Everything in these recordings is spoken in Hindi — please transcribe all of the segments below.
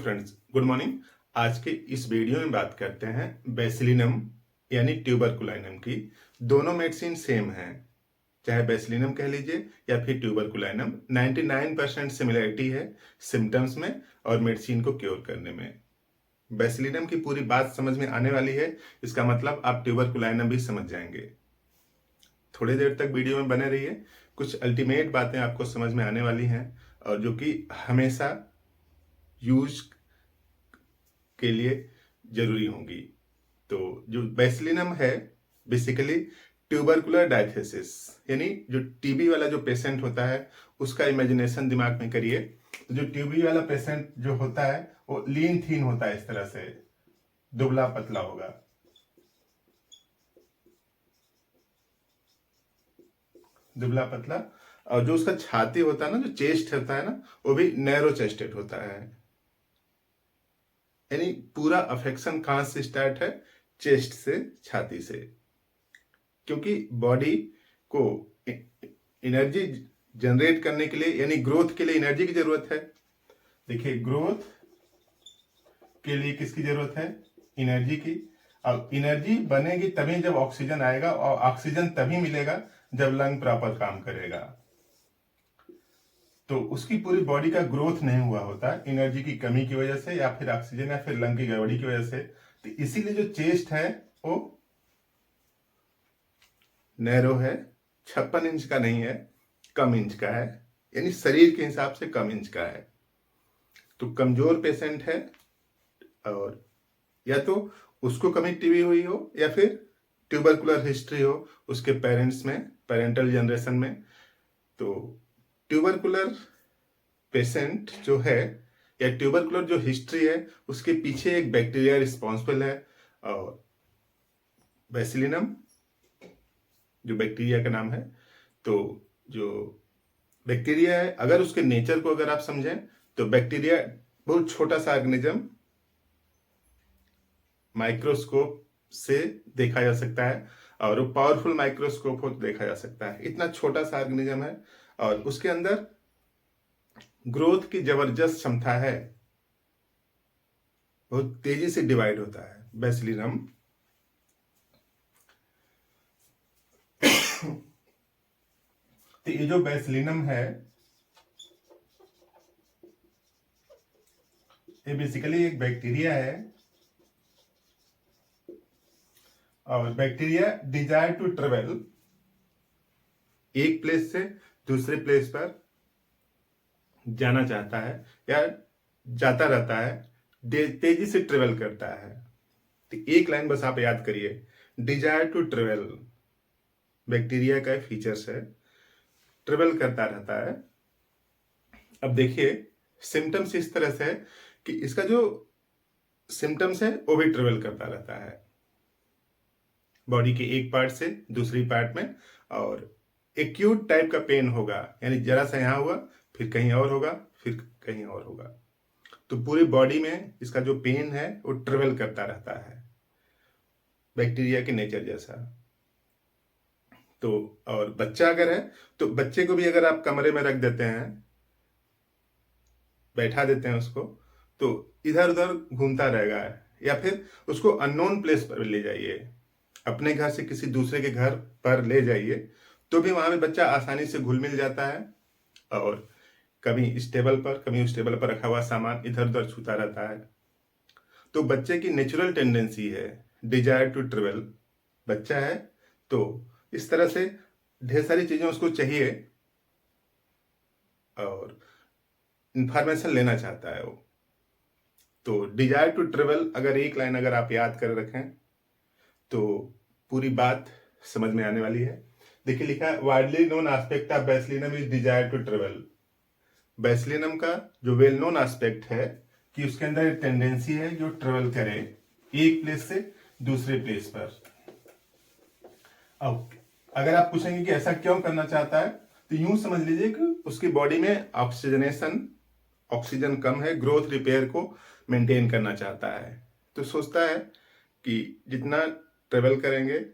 Friends, good morning. आज के इस वीडियो में बात करते हैं बेसिलिनम यानी ट्यूबरकुलाइनम की। दोनों मेडिसिन सेम हैं, चाहे बेसिलिनम कह लीजिए या फिर ट्यूबरकुलाइनम। 99% सिमिलरिटी है सिम्टम्स में और मेडिसिन को क्योर करने में। बेसिलिनम की पूरी बात समझ में आने वाली है, इसका मतलब आप ट्यूबरकुलाइनम भी समझ जाएंगे। थोड़ी देर तक वीडियो में बने रहिए, कुछ अल्टीमेट बातें आपको समझ में आने वाली हैं और जो कि हमेशा यूज के लिए जरूरी होंगी। तो जो बेसिलिनम है बेसिकली ट्यूबरकुलर डायथेसिस, यानी जो टीबी वाला जो पेशेंट होता है उसका इमेजिनेशन दिमाग में करिए। तो जो टीबी वाला पेशेंट जो होता है वो लीन थीन होता है, इस तरह से दुबला पतला होगा, दुबला पतला। और जो उसका छाती होता है ना, जो चेस्ट होता है ना, वो भी नैरो चेस्टेड होता है। यानी पूरा अफेक्शन कहां से स्टार्ट है? चेस्ट से, छाती से। क्योंकि बॉडी को एनर्जी जनरेट करने के लिए यानी ग्रोथ के लिए एनर्जी की जरूरत है। देखिए, ग्रोथ के लिए किसकी जरूरत है? एनर्जी की। अब एनर्जी बनेगी तभी जब ऑक्सीजन आएगा, और ऑक्सीजन तभी मिलेगा जब लंग प्रॉपर काम करेगा। तो उसकी पूरी बॉडी का ग्रोथ नहीं हुआ होता एनर्जी की कमी की वजह से, या फिर ऑक्सीजन या फिर लंग की गड़बड़ी की वजह से। तो इसीलिए जो चेस्ट है वो नैरो है, 56 इंच का नहीं है, कम इंच का है, यानी शरीर के हिसाब से कम इंच का है। तो कमजोर पेशेंट है, और या तो उसको कभी टीबी हुई हो या फिर ट्यूबरकुलर हिस्ट्री हो उसके पेरेंट्स में, पेरेंटल जनरेशन में। तो ट्यूबरकुलर पेशेंट जो है या ट्यूबरकुलर जो हिस्ट्री है उसके पीछे एक बैक्टीरिया रिस्पॉन्सिबल है। और बेसिलिनम जो बैक्टीरिया का नाम है, तो जो बैक्टीरिया है, अगर उसके नेचर को अगर आप समझें तो बैक्टीरिया बहुत छोटा सा ऑर्गेनिज्म, माइक्रोस्कोप से देखा जा सकता है, और वो पावरफुल माइक्रोस्कोप हो तो देखा जा सकता है। इतना छोटा सा ऑर्गेनिज्म है और उसके अंदर ग्रोथ की जबरदस्त क्षमता है, बहुत तेजी से डिवाइड होता है बेसिलिनम। तो ये जो बेसिलिनम है ये बेसिकली एक बैक्टीरिया है, और बैक्टीरिया डिजायर टू ट्रेवल, एक प्लेस से दूसरे प्लेस पर जाना चाहता है या जाता रहता है, तेजी से ट्रेवल करता है। तो एक लाइन बस आप याद करिए, डिजायर टू ट्रेवल बैक्टीरिया का फीचर्स है, ट्रेवल करता रहता है। अब देखिए, सिम्टम्स इस तरह से है कि इसका जो सिम्टम्स है वो भी ट्रेवल करता रहता है बॉडी के एक पार्ट से दूसरी पार्ट में। और एक्यूट टाइप का पेन होगा, यानी जरा सा यहां हुआ फिर कहीं और होगा, फिर कहीं और होगा। तो पूरी बॉडी में इसका जो पेन है वो ट्रेवल करता रहता है, बैक्टीरिया के नेचर जैसा। तो और बच्चा अगर है तो बच्चे को भी अगर आप कमरे में रख देते हैं, बैठा देते हैं उसको, तो इधर उधर घूमता रहेगा। या फिर उसको अननोन प्लेस पर ले जाइए, अपने घर से किसी दूसरे के घर पर ले जाइए, तो भी वहां पे बच्चा आसानी से घुल मिल जाता है, और कभी इस टेबल पर कभी उस टेबल पर रखा हुआ सामान इधर उधर छूता रहता है। तो बच्चे की नेचुरल टेंडेंसी है डिजायर टू ट्रेवल। बच्चा है तो इस तरह से ढेर सारी चीजें उसको चाहिए और इंफॉर्मेशन लेना चाहता है वो। तो डिजायर टू ट्रेवल अगर एक लाइन अगर आप याद कर रखें तो पूरी बात समझ में आने वाली है। देखिए, लिखा है widely known aspect of bacillinum is desire to travel. Bacillinum का जो वेल नोन एस्पेक्ट है कि उसके अंदर एक टेंडेंसी है जो ट्रेवल करे एक प्लेस से दूसरे प्लेस पर। अब अगर आप पूछेंगे कि ऐसा क्यों करना चाहता है, तो यूं समझ लीजिए कि उसकी बॉडी में ऑक्सीजन कम है, ग्रोथ रिपेयर को मेंटेन करना चाहता है। तो सोचता है कि जितना ट्रेवल करेंगे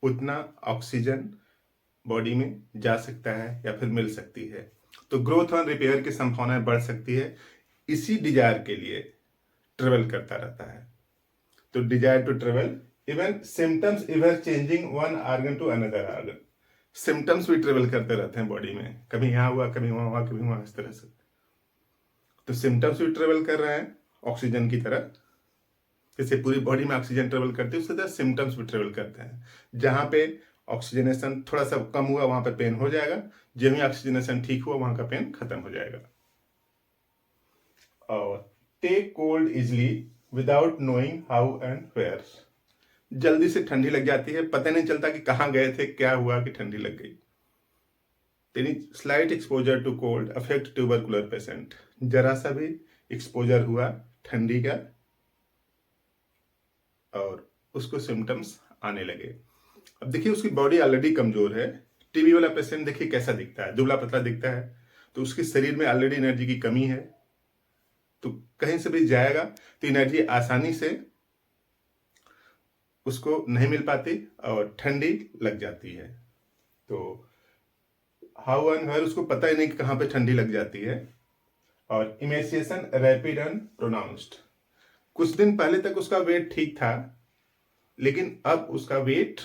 उतना ऑक्सीजन बॉडी में जा सकता है या फिर मिल सकती है, तो ग्रोथ और रिपेयर की संभावनाएं बढ़ सकती है। इसी डिजायर के लिए ट्रेवल करता रहता है। तो desire to travel, even symptoms ever changing one organ to another organ, symptoms भी ट्रेवल करते रहते हैं बॉडी में, कभी यहाँ हुआ, कभी वहां हुआ, कभी वहां, इस तरह से। तो सिम्टम्स भी ट्रेवल कर रहे हैं ऑक्सीजन की तरह, जैसे पूरी बॉडी में ऑक्सीजन ट्रेवल करती है उसी तरह सिम्टम्स भी ट्रेवल करते हैं। जहां पे ऑक्सीजनेशन थोड़ा सा कम हुआ वहां पे पेन हो जाएगा, जब ही ऑक्सीजनेशन ठीक हुआ वहां का पेन खत्म हो जाएगा। और take cold easily without knowing how and where, जल्दी से ठंडी लग जाती है, पता नहीं चलता कि कहाँ गए थे, क्या हुआ कि ठंडी लग गई। Slight exposure to cold affect tubercular patient, जरा सा भी एक्सपोजर हुआ ठंडी का और उसको सिम्टम्स आने लगे। अब देखिए उसकी बॉडी ऑलरेडी कमजोर है, टीबी वाला पेशेंट देखिए कैसा दिखता है, दुबला पतला दिखता है, तो उसके शरीर में ऑलरेडी एनर्जी की कमी है, तो कहीं से भी जाएगा तो एनर्जी आसानी से उसको नहीं मिल पाती और ठंडी लग जाती है। तो हाउ एंड वेयर उसको पता ही नहीं कि कहाँ पे ठंडी लग जाती है। और इमेसिएशन रैपिड एंड प्रोनाउंस्ड, कुछ दिन पहले तक उसका वेट ठीक था, लेकिन अब उसका वेट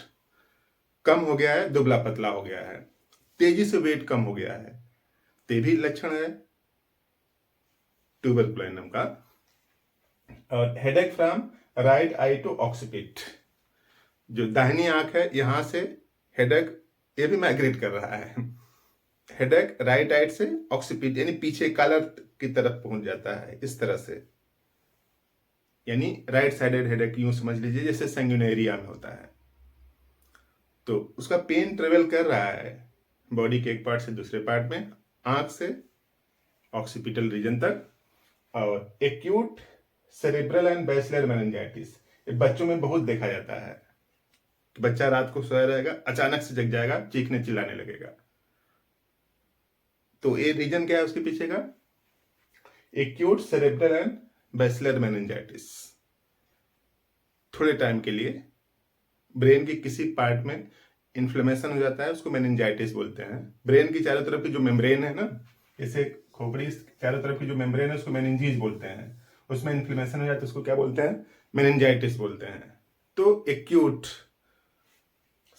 कम हो गया है, दुबला पतला हो गया है, तेजी से वेट कम हो गया है, ते भी लक्षण है ट्यूबरकुलोसिस का। और headache from right eye to occiput, जो दाहिनी आंख है यहां से हेडेक, ये भी माइग्रेट कर रहा है, हेडेक राइट आई से ऑक्सीपिट यानी पीछे कॉलर की तरफ पहुंच जाता है, इस तरह से, यानी राइट साइडेड हेडेक यूं समझ लीजिए जैसे संगुइनेरिया में होता है। तो उसका पेन ट्रेवल कर रहा है बॉडी के एक पार्ट से दूसरे पार्ट में, आंख से ऑक्सीपिटल रीजन तक। और acute cerebral and basilar meningitis, ये बच्चों में बहुत देखा जाता है कि बच्चा रात को सोया रहेगा, अचानक से जग जाएगा, चीखने चिल्लाने लगेगा। तो ये रीजन क्या है उसके पीछे का, acute cerebral and basilar meningitis. थोड़े टाइम के लिए ब्रेन के किसी पार्ट में इन्फ्लेमेशन हो जाता है, उसको मेनिंजाइटिस बोलते हैं। ब्रेन की चारों तरफ की जो मेम्ब्रेन है ना, जैसे खोपड़ी चारों तरफ की जो मेम्ब्रेन है उसको मेनिंजीज बोलते हैं, उसमें इन्फ्लेमेशन हो जाता है, उसको क्या बोलते हैं, मेनिंजाइटिस बोलते हैं। तो एक्यूट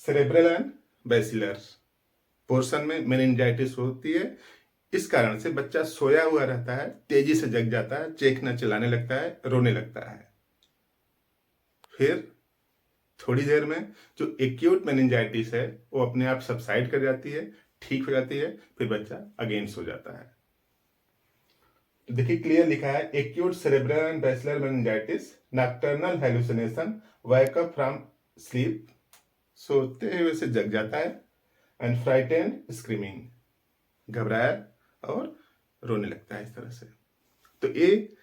सेरेब्रल एंड बैसिलर पोर्शन में मेनिंजाइटिस होती है, इस कारण से बच्चा सोया हुआ रहता है, तेजी से जग जाता है, चीखना चिल्लाने लगता है, रोने लगता है। फिर थोड़ी देर में जो एक्यूट मेनिंजाइटिस है वो अपने आप सबसाइड कर जाती है, ठीक हो जाती है, फिर बच्चा अगेन सो जाता है। तो देखिए क्लियर लिखा है, acute cerebral and basilar meningitis, nocturnal hallucination, wake up from sleep, सोते हुए से जग जाता है, एंड फ्राइटेंड स्क्रीमिंग, घबराया और रोने लगता है, इस तरह से। तो ये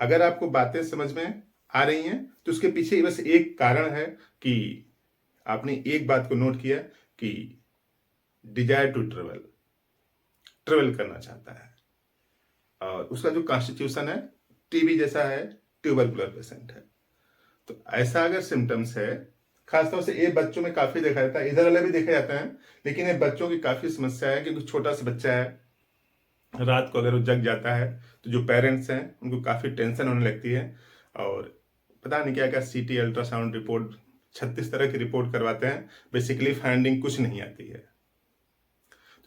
अगर आपको बातें समझ में आ रही हैं तो उसके पीछे बस एक कारण है कि आपने एक बात को नोट किया कि डिजायर टू ट्रेवल करना चाहता है, और उसका जो कॉन्स्टिट्यूशन है टीबी जैसा है, ट्यूबरकुलर पेशेंट है। तो ऐसा अगर सिम्टम्स है, खासतौर से ये बच्चों में काफी देखा जाता है, इधर वाले भी देखा जाता है, लेकिन ये बच्चों की काफी समस्या है, क्योंकि छोटा सा बच्चा है, रात को अगर वो जग जाता है तो जो पेरेंट्स हैं उनको काफी टेंशन होने लगती है, और पता नहीं क्या क्या सीटी अल्ट्रासाउंड रिपोर्ट 36 तरह की रिपोर्ट करवाते हैं, बेसिकली फाइंडिंग कुछ नहीं आती है।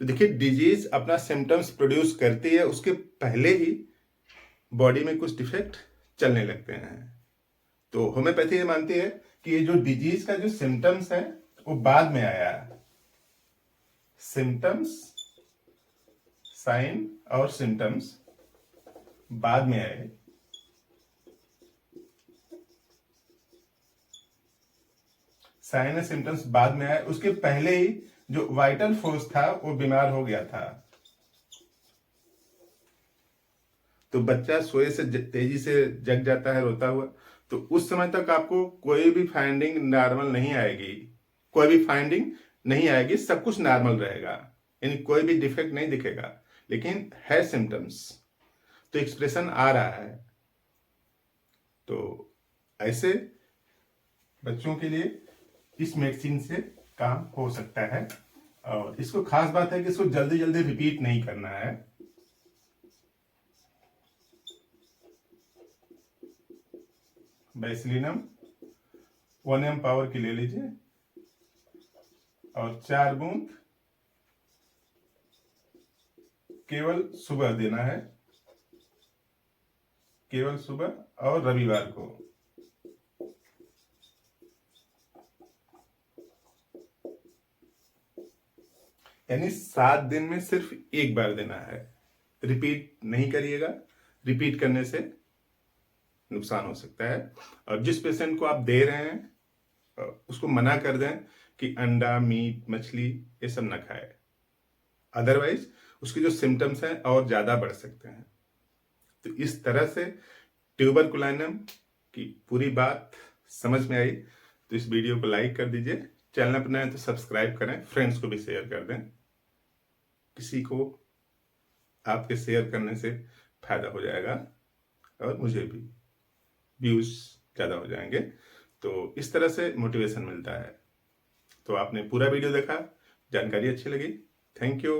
तो देखिए डिजीज अपना सिम्टम्स प्रोड्यूस करती है, उसके पहले ही बॉडी में कुछ डिफेक्ट चलने लगते हैं। तो होम्योपैथी ये मानती है कि ये जो डिजीज का जो सिम्टम्स है वो बाद में आया, सिम्टम्स, साइन और सिम्टम्स बाद में आए, साइन और सिम्टम्स बाद में आए, उसके पहले ही जो वाइटल फोर्स था वो बीमार हो गया था। तो बच्चा सोए से तेजी से जग जाता है रोता हुआ, तो उस समय तक आपको कोई भी फाइंडिंग नॉर्मल नहीं आएगी, कोई भी फाइंडिंग नहीं आएगी, सब कुछ नॉर्मल रहेगा, यानी कोई भी डिफेक्ट नहीं दिखेगा, लेकिन है सिम्टम्स, तो एक्सप्रेशन आ रहा है। तो ऐसे बच्चों के लिए इस मेडिसिन से काम हो सकता है, और इसको खास बात है कि इसको जल्दी जल्दी रिपीट नहीं करना है। बैसिलिनम 1 पावर की ले लीजिए और 4 बूंद केवल सुबह देना है, केवल सुबह और रविवार को। यानी 7 दिन में सिर्फ एक बार देना है, रिपीट नहीं करिएगा, रिपीट करने से नुकसान हो सकता है। और जिस पेशेंट को आप दे रहे हैं उसको मना कर दें कि अंडा, मीट, मछली ये सब ना खाए, अदरवाइज उसकी जो सिम्टम्स हैं और ज्यादा बढ़ सकते हैं। तो इस तरह से ट्यूबरकुलाइनम की पूरी बात समझ में आई तो इस वीडियो को लाइक कर दीजिए, चैनल पर नए तो सब्सक्राइब करें, फ्रेंड्स को भी शेयर कर दें, किसी को आपके शेयर करने से फायदा हो जाएगा और मुझे भी व्यूज ज़्यादा हो जाएंगे। तो इस तरह से मोटिवेशन मिलता है। तो आपने पूरा वीडियो देखा, जानकारी अच्छी लगी, थैंक यू।